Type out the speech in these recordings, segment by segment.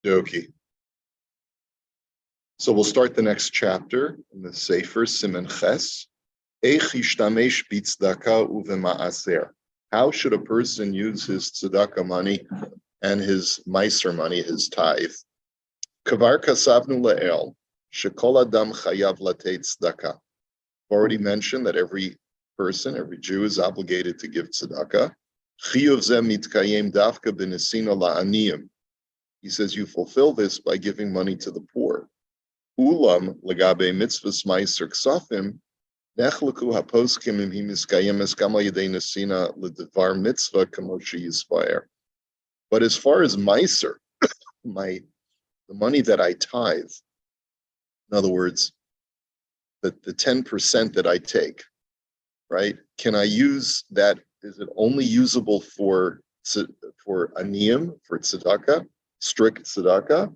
Okay. So we'll start the next chapter in the Sefer Siman Ches. How should a person use his tzedakah money and his meiser money, his tithe? Kavar kasavnu le'el, shekol adam chayav latet tzedakah. Already mentioned that every person, every Jew is obligated to give tzedakah. Chiyuv zeh mitkayem dafka b'nesina la'aniyim. He says you fulfill this by giving money to the poor. Ulam legabe mitzvahs meiser ksafim nechleku haposkim im himiskayem eskama yedei nesina ledevar mitzvah kamoshi yispayer. But as far as meiser, the money that I tithe, in other words, the 10% that I take, right? Can I use that? Is it only usable for aniyim, for tzedakah, strict tzedakah,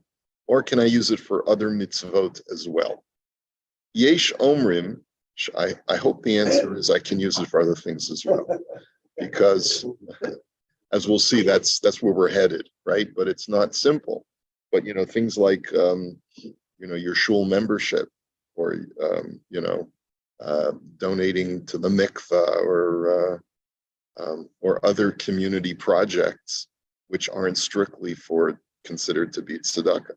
or can I use it for other mitzvot as well? Yesh omrim, I hope the answer is I can use it for other things as well, because as we'll see, that's where we're headed, right? But it's not simple. But things like your shul membership, or donating to the mikvah, or other community projects which aren't strictly considered to be tzedakah.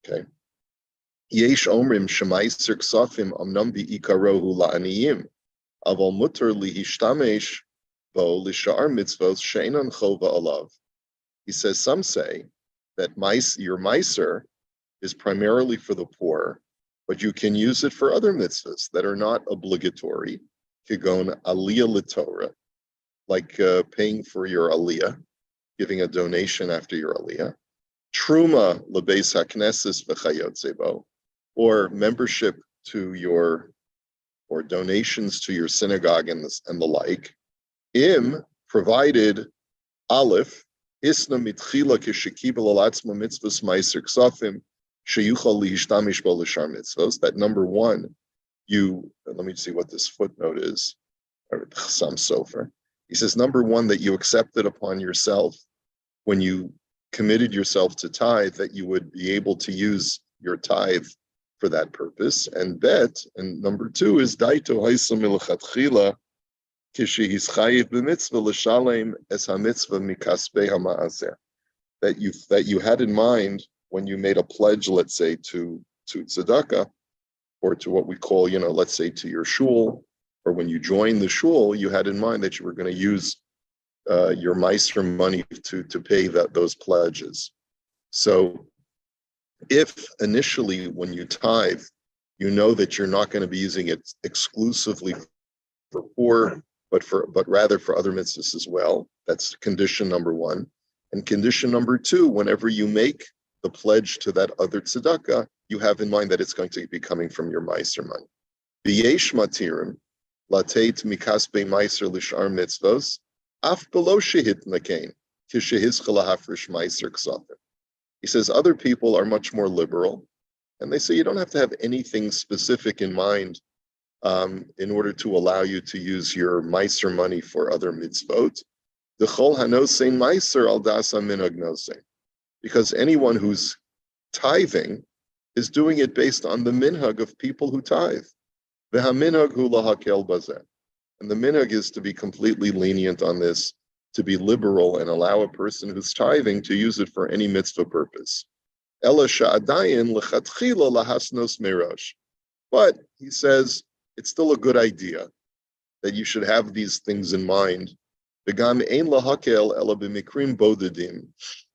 Okay. Yesh omrim shemaiser ksafim amnam bi'ikarohu la'aniyim, aval mutar lihishtamesh bo lishar mitzvos she'enon chova alav. He says some say that your meiser is primarily for the poor, but you can use it for other mitzvahs that are not obligatory, kigon aliyah l'torah, like paying for your aliyah, giving a donation after your aliyah, truma lebeis hakneses v'chayotze bo, or membership or donations to your synagogue and the like. Provided aleph isna mitchila kishekibel alatzma mitzvahs meiser ksafim sheyuchal lihishtamish bo l'shar mitzvahs. That number one, let me see what this footnote is. Chasam Sofer. He says number one, that you accepted upon yourself when you committed yourself to tithe that you would be able to use your tithe for that purpose. And number two is daito haisam milchatchila kishi his chayiv b'mitzvah l'shalem es hamitzvah mikaspei hama'aser. That you had in mind when you made a pledge, let's say to tzedakah, or to what we call, let's say to your shul, or when you joined the shul, you had in mind that you were going to use your meiser money to pay those pledges. So if initially when you tithe, you know that you're not going to be using it exclusively for poor, but rather for other mitzvahs as well, that's condition number one. And condition number two, whenever you make the pledge to that other tzedakah, you have in mind that it's going to be coming from your meiser money. V'yesh matirim latet mikasbei meiser l'shar mitzvos af below shehit nakain kishehizcha lahafresh meiser ksafim. He says other people are much more liberal, and they say you don't have to have anything specific in mind in order to allow you to use your meiser money for other mitzvot. D'chol hanosein meiser al dasa minhag nosein, because anyone who's tithing is doing it based on the minhag of people who tithe. V'haminhag hu lahakel bazeh, and the minhag is to be completely lenient on this, to be liberal and allow a person who's tithing to use it for any mitzvah purpose. Ela sha'adayin lechatchila lahasnos merash. But he says it's still a good idea that you should have these things in mind. V'gam ein lahakel ela b'mikrim bodedim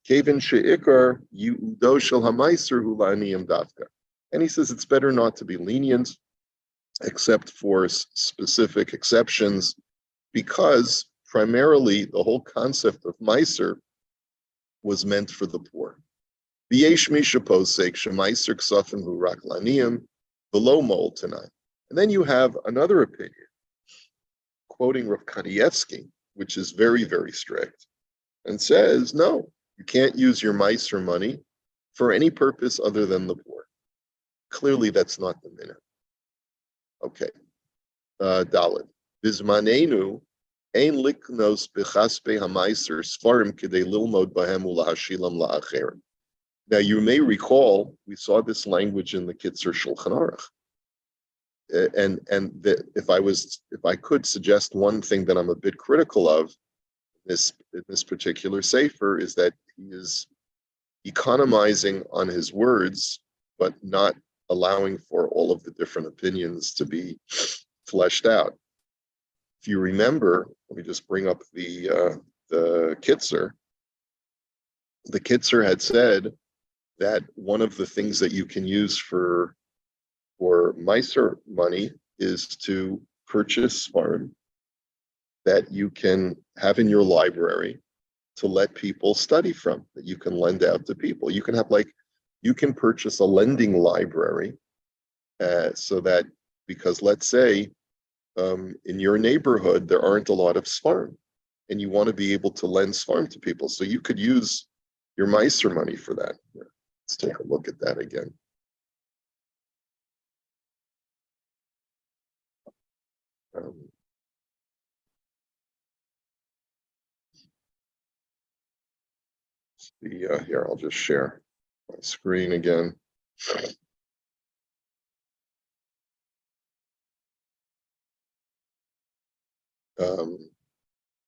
kevin she'ikar yu'udo shel hamaiser hu la'aniyim dafka. And he says it's better not to be lenient, except for specific exceptions, because primarily the whole concept of meiser was meant for the poor. V'yesh misha posek shemeiser ksafim hu rak laniyim below mol tonight. And then you have another opinion, quoting Rav Kanievsky, which is very, very strict, and says, no, you can't use your meiser money for any purpose other than the poor. Clearly, that's not the minhag. Okay. Dalet. Bizmanenu ein liknos b'chaspe hameiser svarim k'dei lilmod bahem ulahashilam la'acherim. Now, you may recall we saw this language in the Kitzur Shulchan Aruch, if I could suggest one thing that I'm a bit critical of in this particular sefer is that he is economizing on his words, but not allowing for all of the different opinions to be fleshed out. If you remember, let me just bring up the Kitzur. The Kitzur had said that one of the things that you can use for Meiser money is to purchase Sfarim that you can have in your library to let people study from, that you can lend out to people. You can have you can purchase a lending library so that, because let's say in your neighborhood, there aren't a lot of Sfarim and you want to be able to lend Sfarim to people. So you could use your Meiser money for that. Here, let's take a look at that again. Here, I'll just share my screen again.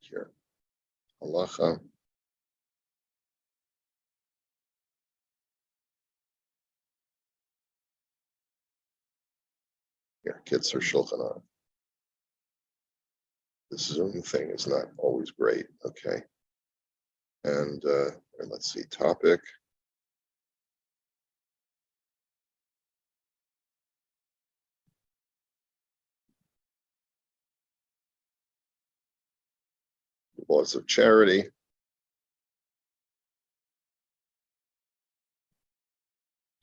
Here, halacha. Here, Kitzur Shulchan Aruch. This Zoom thing is not always great. Okay. And let's see, topic. Laws of charity.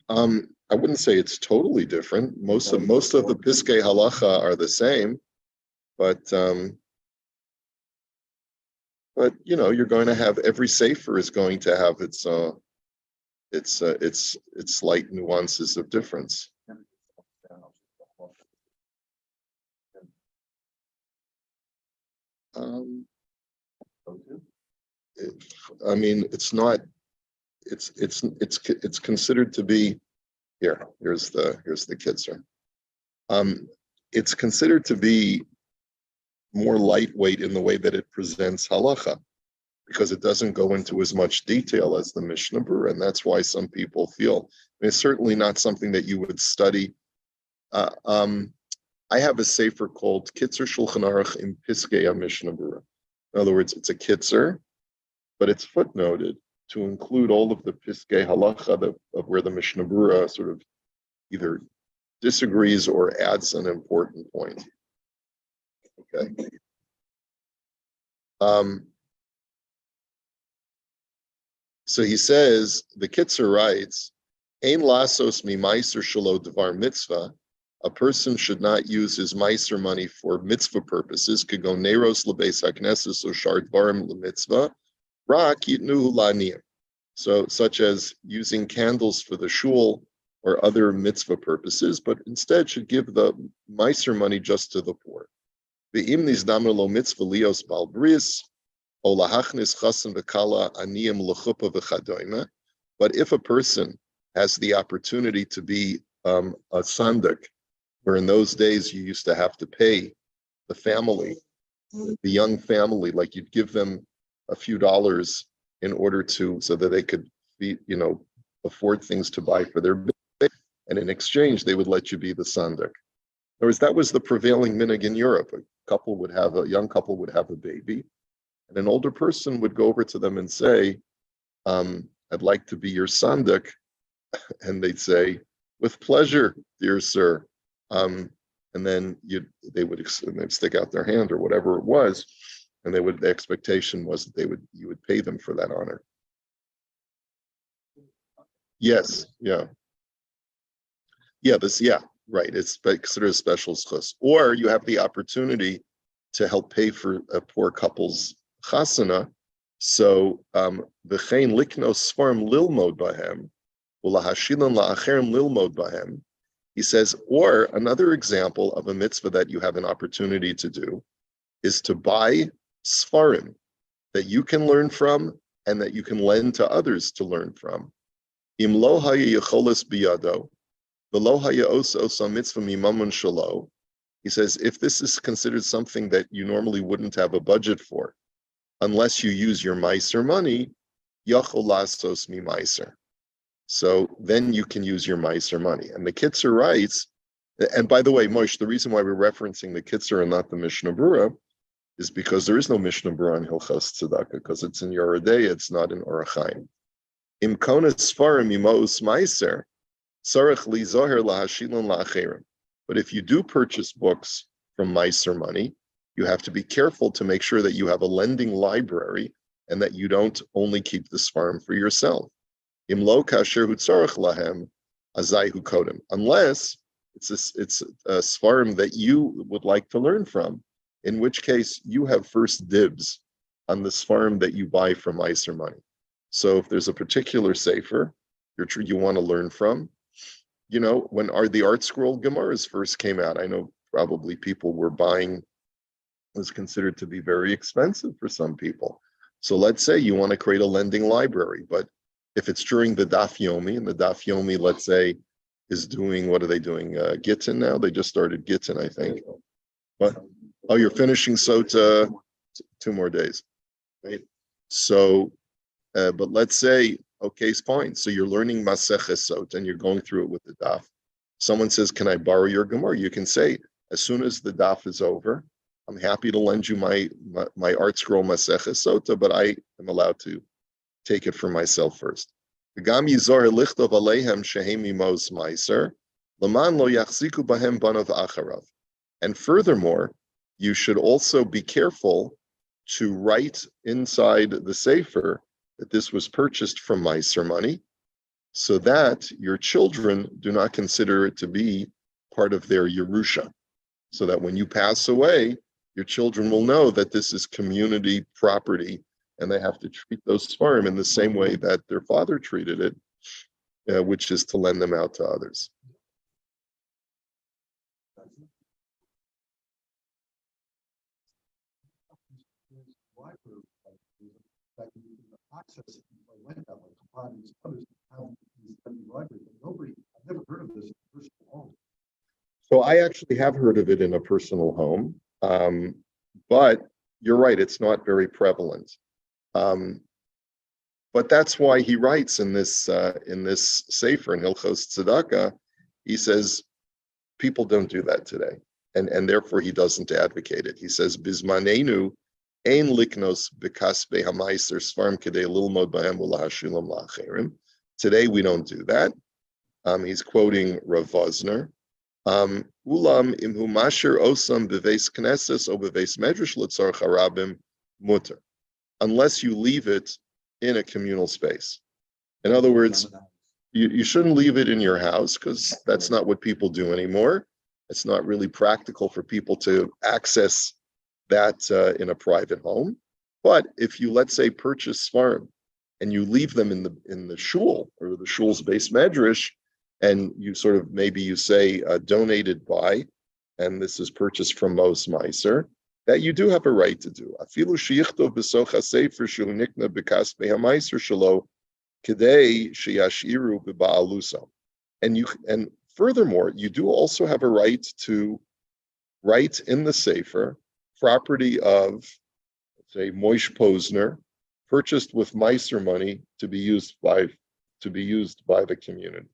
I wouldn't say it's totally different. Most of the Piskei Halacha are the same, but you know, you're going to have, every sefer is going to have its slight nuances of difference. I mean, it's not. It's considered to be. Here's the Kitzur. It's considered to be more lightweight in the way that it presents halacha, because it doesn't go into as much detail as the Mishnah Berurah, and that's why some people feel it's certainly not something that you would study. I have a sefer called Kitzur Shulchan Aruch in Piskei Mishnah Berurah. In other words, it's a Kitzur, but it's footnoted to include all of the Piskei Halacha of where the Mishnah Berurah sort of either disagrees or adds an important point. Okay. So he says, the Kitzur writes, Ein lasos mi meiser shelo dvar mitzvah. A person should not use his meiser money for mitzvah purposes. Could go neros lebeis hakneses or shar dvarim lemitzvah. Rak yitnuhu laniyim. So, such as using candles for the shul or other mitzvah purposes, but instead should give the meiser money just to the poor. Ve'im nizdamer lo mitzvah lios bal bris. But if a person has the opportunity to be a sandik, where in those days you used to have to pay the family, the young family, like you'd give them a few dollars in order so that they could be, afford things to buy for their baby, and in exchange they would let you be the sandik. In other words, that was the prevailing minhag in Europe. A young couple would have a baby. And an older person would go over to them and say, I'd like to be your sandik. And they'd say, with pleasure, dear sir. And then they'd stick out their hand or whatever it was. And the expectation was that you would pay them for that honor. Yes, yeah. Yeah, right. It's considered a special schus. Or you have the opportunity to help pay for a poor couple's chasana, so v'chein liknos sfarim lilmod bahem, ulahashilan la'acherim lilmod bahem. He says, or another example of a mitzvah that you have an opportunity to do is to buy sfarim that you can learn from and that you can lend to others to learn from. Im lo haya yecholes biyado, v'lo haya osa mitzvah mimamun shalo. He says, if this is considered something that you normally wouldn't have a budget for, unless you use your meiser money, yachol lasos mi meiser. So then you can use your meiser money. And the Kitzer writes, and by the way, Moshe, the reason why we're referencing the Kitzer and not the Mishnah Berurah is because there is no Mishnah Berurah on Hilchos Tzedakah, because it's in Yoredei, it's not in Orach Chaim. Im konas svarim imos meiser, sarach li zoher lahashilon la'acherim. But if you do purchase books from meiser money, you have to be careful to make sure that you have a lending library and that you don't only keep the svarim for yourself. Im lo kasher hu tzarach lahem azai hu kodem. Unless it's a svarim that you would like to learn from, in which case you have first dibs on the svarim that you buy from meiser money. So if there's a particular sefer you want to learn from, you know, when the Art Scroll Gemaras first came out, I know probably people were buying, it was considered to be very expensive for some people. So let's say you want to create a lending library, but if it's during the Daf Yomi, and the Daf Yomi, let's say, is doing, what are they doing? Gittin now? They just started Gittin, I think. But, oh, you're finishing Sota 2 more days, right? So, but let's say, okay, it's fine. So you're learning Maseches Sota and you're going through it with the Daf. Someone says, can I borrow your Gemara? You can say, as soon as the Daf is over, I'm happy to lend you my Art Scroll Maseches Sota, but I am allowed to take it for myself first. And furthermore, you should also be careful to write inside the sefer that this was purchased from meiser money, so that your children do not consider it to be part of their Yerusha, so that when you pass away, your children will know that this is community property and they have to treat those svarim in the same way that their father treated it, which is to lend them out to others. So I actually have heard of it in a personal home, but you're right, it's not very prevalent. But that's why he writes in this sefer in Hilchos Tzedakah, he says people don't do that today, and therefore he doesn't advocate it. He says Bizmanenu ein liknos bekasbei hamaiser svarim kedei lilmod b'hem ulahashilam la'acherim. Today we don't do that. He's quoting Rav Vosner. Ulam imhu masher osam beveis knesses o beveis medrash l'tzarch harabim mutter, unless you leave it in a communal space. In other words, you shouldn't leave it in your house because that's not what people do anymore. It's not really practical for people to access that in a private home. But if you, let's say, purchase svarim and you leave them in the shul or the shul's base medrash, and you sort of, maybe you say donated by, and this is purchased from Mos Meiser, that you do have a right to do. Afilu sheyichtov b'soch hasefer shu nikna b'kaspei hameiser shelo kedei sheyashiru b'ba'aluso. And furthermore, you do also have a right to write in the sefer property of, say, Moish Posner, purchased with Meiser money to be used by the community.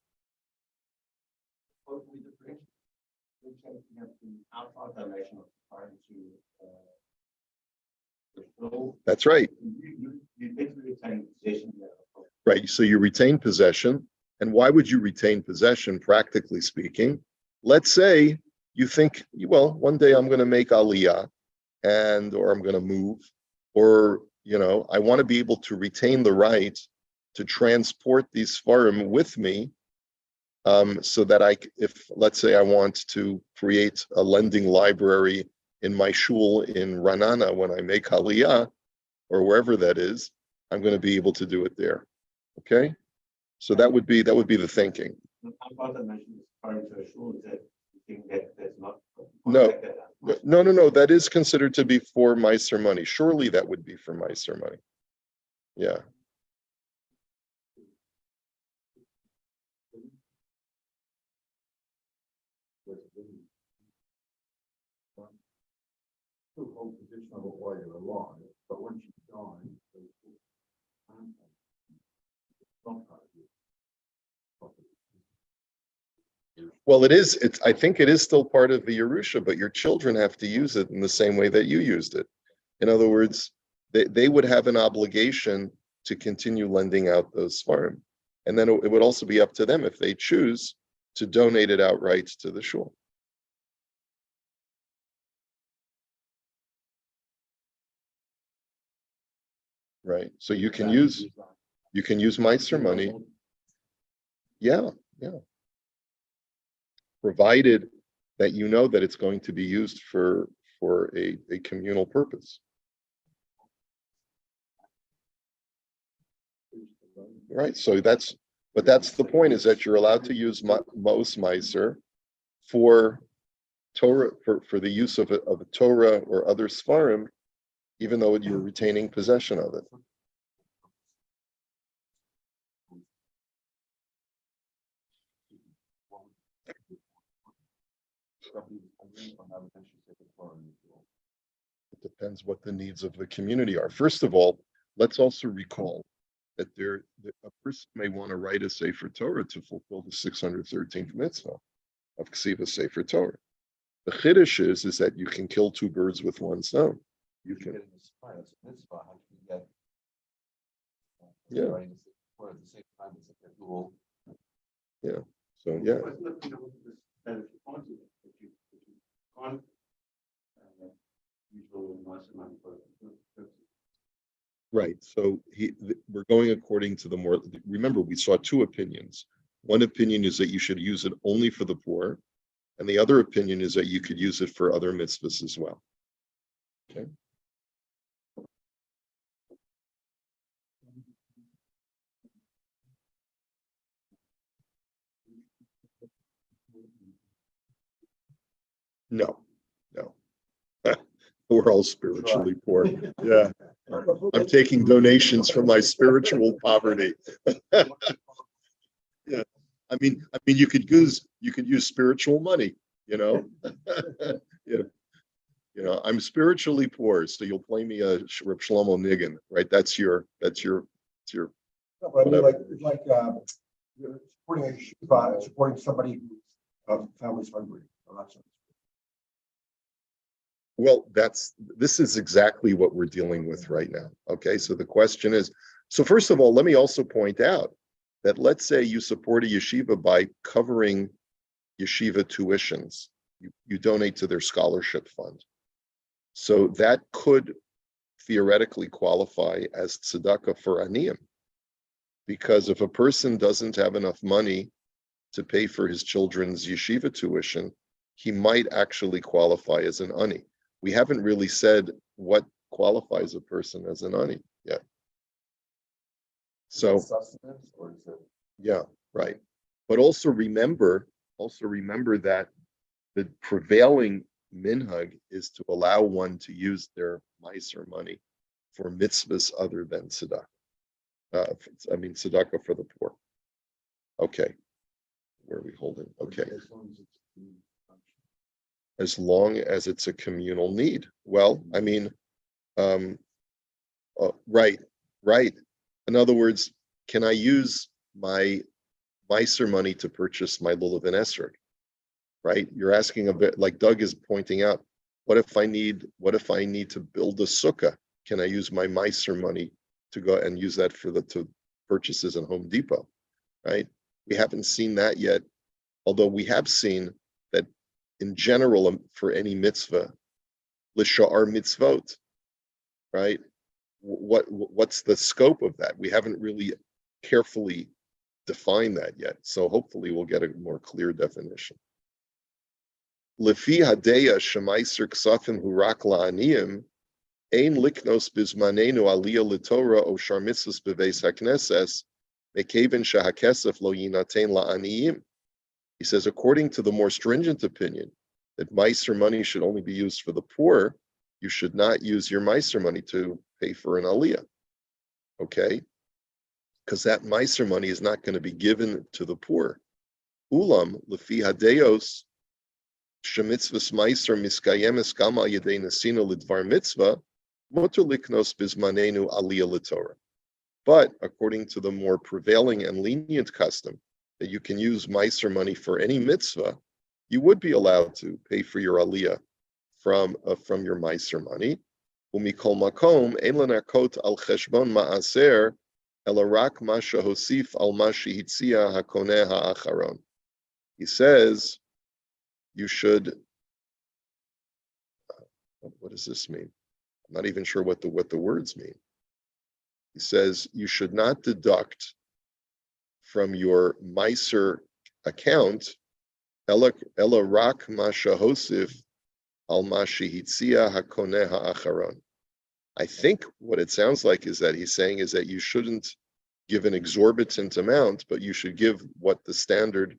That's right. Right. So you retain possession. And why would you retain possession, practically speaking? Let's say you think, well, one day I'm going to make aliyah, or I'm going to move, or, I want to be able to retain the right to transport these svarim with me, so that if let's say I want to create a lending library in my shul in Ranana when I make aliyah, or wherever that is, I'm going to be able to do it there. Okay, so that would be the thinking. No. That is considered to be for Meiser money. Surely that would be for Meiser money. Yeah. still hold position of it while you're alive, but once you die, they not part of your property. Well, it is. It's. I think it is still part of the Yerusha, but your children have to use it in the same way that you used it. In other words, they would have an obligation to continue lending out those farm, and then it would also be up to them if they choose to donate it outright to the shul. Right. So you can use Meiser money. Yeah, yeah. Provided that you know that it's going to be used for a communal purpose. Right. So that's the point, is that you're allowed to use Mos Meiser for Torah, for the use of a Torah or other Sfarim, even though you're retaining possession of it. It depends what the needs of the community are. First of all, let's also recall that a person may want to write a Sefer Torah to fulfill the 613th mitzvah of Ksiva Sefer Torah. The chiddush is that you can kill two birds with one stone. You can. Yeah. Yeah. So yeah. Right. So we're going according to the more. Remember, we saw two opinions. One opinion is that you should use it only for the poor, and the other opinion is that you could use it for other mitzvahs as well. Okay. No, no. We're all spiritually poor. Yeah. I'm taking donations from my spiritual poverty. Yeah. I mean, you could use spiritual money, you know. I'm spiritually poor, so you'll play me a Reb Shlomo Niggin, right? That's your. No, but I mean, like you're supporting a yeshiva, supporting somebody whose family's hungry. Well, this is exactly what we're dealing with right now. Okay, so the question is, so first of all, let me also point out that let's say you support a yeshiva by covering yeshiva tuitions. You donate to their scholarship fund. So that could theoretically qualify as tzedakah for aniyim. Because if a person doesn't have enough money to pay for his children's yeshiva tuition, he might actually qualify as an ani. We haven't really said what qualifies a person as an ani yet. So, yeah, right. But also remember that the prevailing minhag is to allow one to use their meiser money for mitzvahs other than tzedakah. Tzedakah for the poor. Okay. Where are we holding? Okay. As long as it's a communal need. Well, right. In other words, can I use my meiser money to purchase my lulav and esrog? Right? You're asking a bit, like Doug is pointing out, what if I need to build a sukkah? Can I use my meiser money to go and use that to purchases in Home Depot? Right? We haven't seen that yet, although we have seen that in general for any mitzvah, l'sha'ar mitzvot, right? What's the scope of that? We haven't really carefully defined that yet, so hopefully we'll get a more clear definition. Lefi hadeya shemaiser ksafim hurak la'aniyim ein liknos bizmanenu aliyah l'torah o shar mitzvos beveis hakneses mekeven shahakesef lo yinatein la'aniyim. He says, according to the more stringent opinion that meiser money should only be used for the poor, you should not use your meiser money to pay for an aliyah. Okay? Because that meiser money is not going to be given to the poor. Ulam lefi hadeos shemitzvahs meiser miskayemes gam al yedei nesina lidvar mitzvah, muter liknos bizmanenu aliyah l'Torah. But according to the more prevailing and lenient custom that you can use meiser money for any mitzvah, you would be allowed to pay for your aliyah from your meiser money. Umikol makom ein lanakot al cheshbon ma'aser elarak ma shehosif al ma shehitzia hakoneh ha'acharon. He says you should. What does this mean? I'm not even sure what the words mean. He says you should not deduct from your meiser account ela rak ma shehosif al ma shehitzia hakoneh ha'acharon. I think what it sounds like is that he's saying is that you shouldn't give an exorbitant amount, but you should give what the standard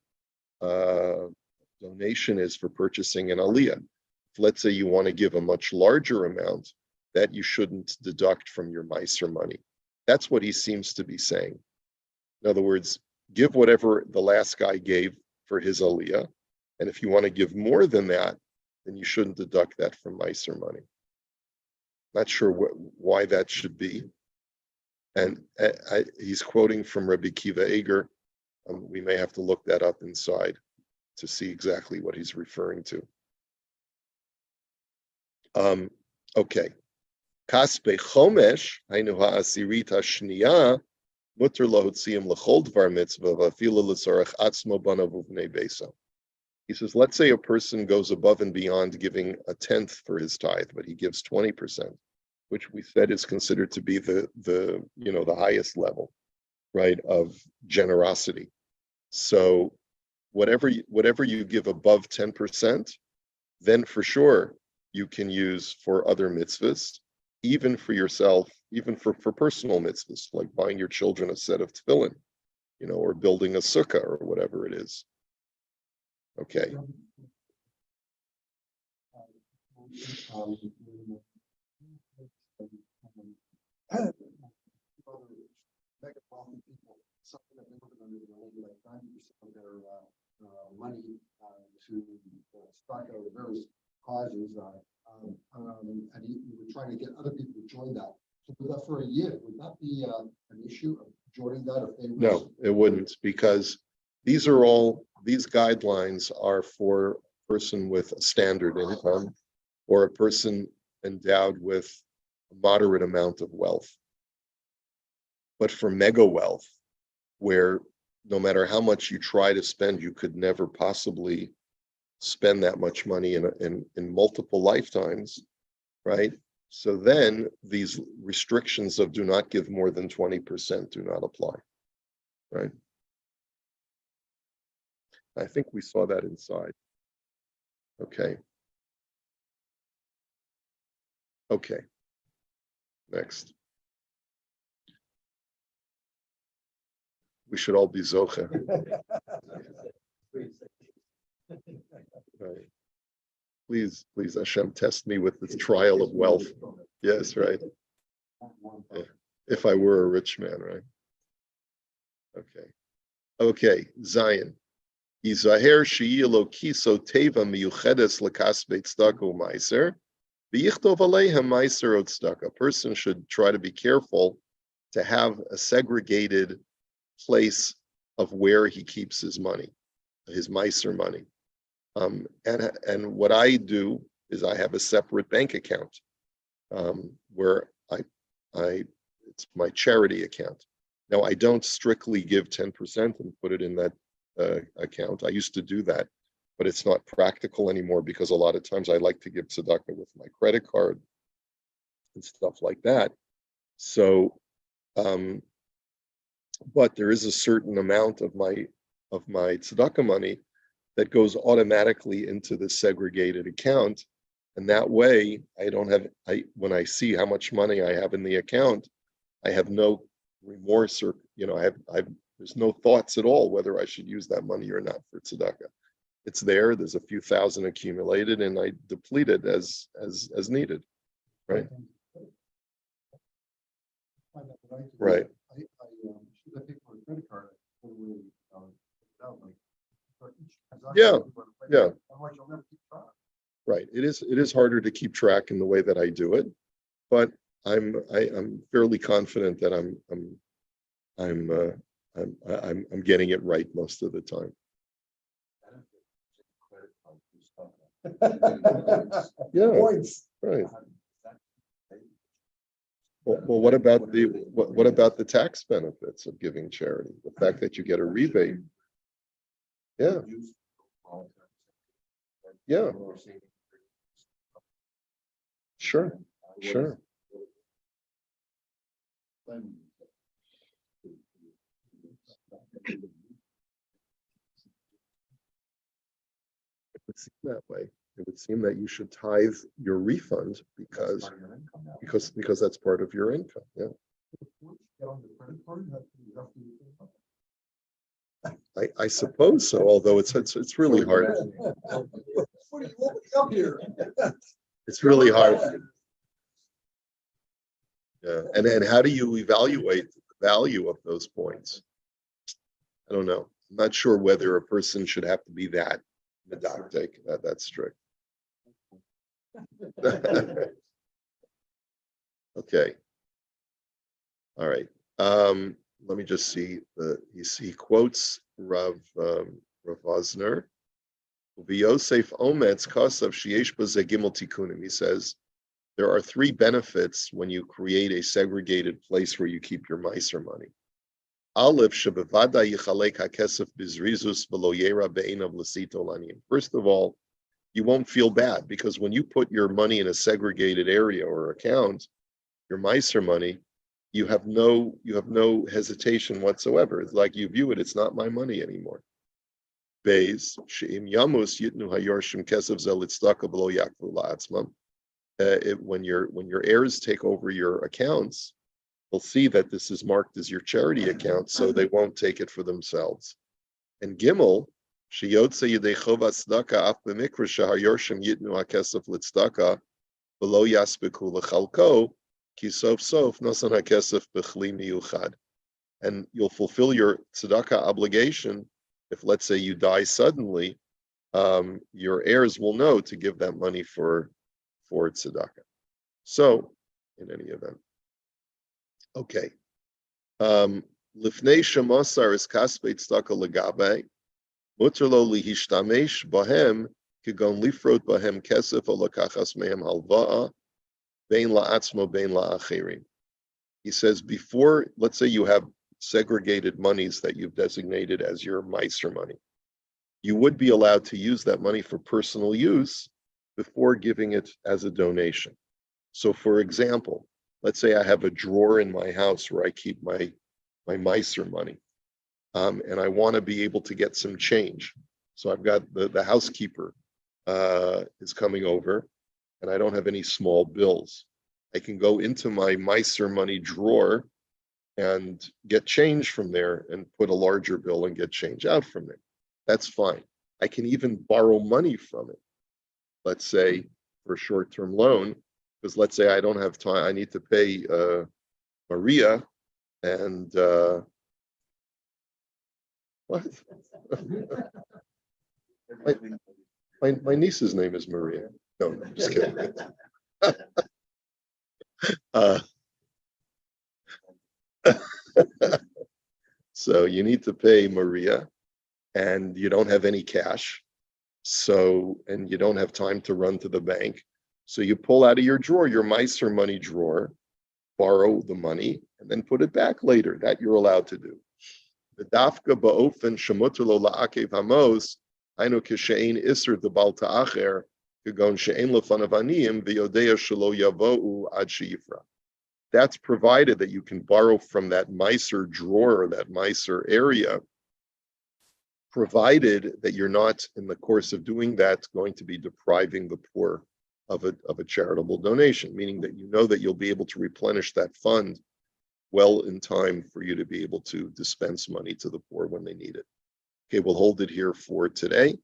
donation is for purchasing an aliyah. If let's say you want to give a much larger amount, that you shouldn't deduct from your meiser money. That's what he seems to be saying. In other words, give whatever the last guy gave for his aliyah, and if you want to give more than that, then you shouldn't deduct that from meiser money. Not sure why that should be. And he's quoting from Rabbi Kiva Eger. We may have to look that up inside to see exactly what he's referring to. Okay. Kaspe chomesh, hainu ha'asirit ha'shniya, mutter lahotziim l'chol dvar mitzvah, v'afila l'tzarech atzmo banav uvnei beso. He says, let's say a person goes above and beyond giving a tenth for his tithe, but he gives 20%, which we said is considered to be the highest level, right, of generosity. So whatever you give above 10%, then for sure you can use for other mitzvahs, even for yourself, even for personal mitzvahs, like buying your children a set of tefillin, or building a sukkah or whatever it is. Okay. Mega wealthy people, something that they were going to do, like 90% of their money to stock out various causes, and you were trying to get other people to join that. So with that for a year, would that be an issue of joining that if they? No, it wouldn't, because these guidelines are for a person with a standard income or a person endowed with a moderate amount of wealth. But for mega wealth, where no matter how much you try to spend, you could never possibly spend that much money in multiple lifetimes, right? So then these restrictions of do not give more than 20% do not apply, right? I think we saw that inside. Okay. Okay. Next. We should all be zoche. Right. Please, Hashem, test me with this trial of wealth. Yes, right. Yeah. If I were a rich man, right? Okay. Zion. Yizaher she'ilo kiso teva miyuchedes lekasbeit tzedakah u'maiser, v'yichtov aleihem maiser tzedakah. A person should try to be careful to have a segregated place of where he keeps his money, his meiser money. And what I do is I have a separate bank account where it's my charity account. Now I don't strictly give 10% and put it in that account. I used to do that, but it's not practical anymore because a lot of times I like to give tzedakah with my credit card and stuff like that. So, but there is a certain amount of my tzedakah money that goes automatically into the segregated account, and that way when I see how much money I have in the account, I have no remorse or there's no thoughts at all whether I should use that money or not for tzedakah. It's there. There's a few thousand accumulated, and I deplete it as needed. Right. Right. I pay for a credit card. Yeah. Otherwise, you'll never keep track. Right. It is harder to keep track in the way that I do it, but I'm fairly confident that I'm getting it right most of the time. Yeah. Points. Right. Well, what about the tax benefits of giving charity? The fact that you get a rebate. Yeah. Yeah. Sure. Sure. It would seem that way. It would seem that you should tithe your refund because that's part of your income. Yeah. I suppose so, although it's really hard. What are you opening up here? It's really hard. Yeah. And how do you evaluate the value of those points? I don't know. I'm not sure whether a person should have to be that medactic, that's strict. Okay. All right. Let me just see. He quotes Rav Vosner. V'Yosef Ometz Kosav Sheyesh B'Zeh Gimel Tikunim. He says there are 3 benefits when you create a segregated place where you keep your miser money. Aleph shebevada yichalek hakesef bizrizus v'lo yera be'einav l'sito lanim. First of all, you won't feel bad because when you put your money in a segregated area or account, your miser money, you have no hesitation whatsoever. It's like you view it, it's not my money anymore. Beis she'im yamus yitnu hayorshim kesef zel tzedakah v'lo yakvu la'atzmam. When your heirs take over your accounts, they'll see that this is marked as your charity account, so they won't take it for themselves. And Gimel, sheyotze yedei chova tzedakah af b'mikra shehayorshim yitnu hakesef l'tzedakah v'lo yasbeku l'chalko ki sof sof nosan hakesef b'chli miyuchad. And you'll fulfill your tzedakah obligation if, let's say, you die suddenly. Your heirs will know to give that money for tzedakah. So, in any event. Okay. Lifnei shemosar is kaspei tzedakah legabe, muter lo lihishtamesh bahem kegon lifrot bahem kesef o lakachas mehem halva'a bein la'atzmo bein la'achirim. He says before, let's say you have segregated monies that you've designated as your miser money, you would be allowed to use that money for personal use before giving it as a donation. So, for example, let's say I have a drawer in my house where I keep my miser money, and I want to be able to get some change. So I've got the housekeeper is coming over, and I don't have any small bills. I can go into my miser money drawer and get change from there and put a larger bill and get change out from there. That's fine. I can even borrow money from it. Let's say for a short-term loan, because let's say I don't have time, I need to pay Maria and what? my niece's name is Maria. No, I'm just kidding. So you need to pay Maria and you don't have any cash. So, and you don't have time to run to the bank. So you pull out of your drawer, your miser money drawer, borrow the money, and then put it back later. That you're allowed to do. The dafka ba'ofen shemuter lo la'akev hamos, hainu kishein iser debal ta'acher, kegon she'en lefanav aniyim v'yodea shelo yavo'u ad she'yifra. That's provided that you can borrow from that miser drawer or that miser area, provided that you're not, in the course of doing that, going to be depriving the poor of a charitable donation, meaning that you know that you'll be able to replenish that fund well in time for you to be able to dispense money to the poor when they need it. Okay, we'll hold it here for today.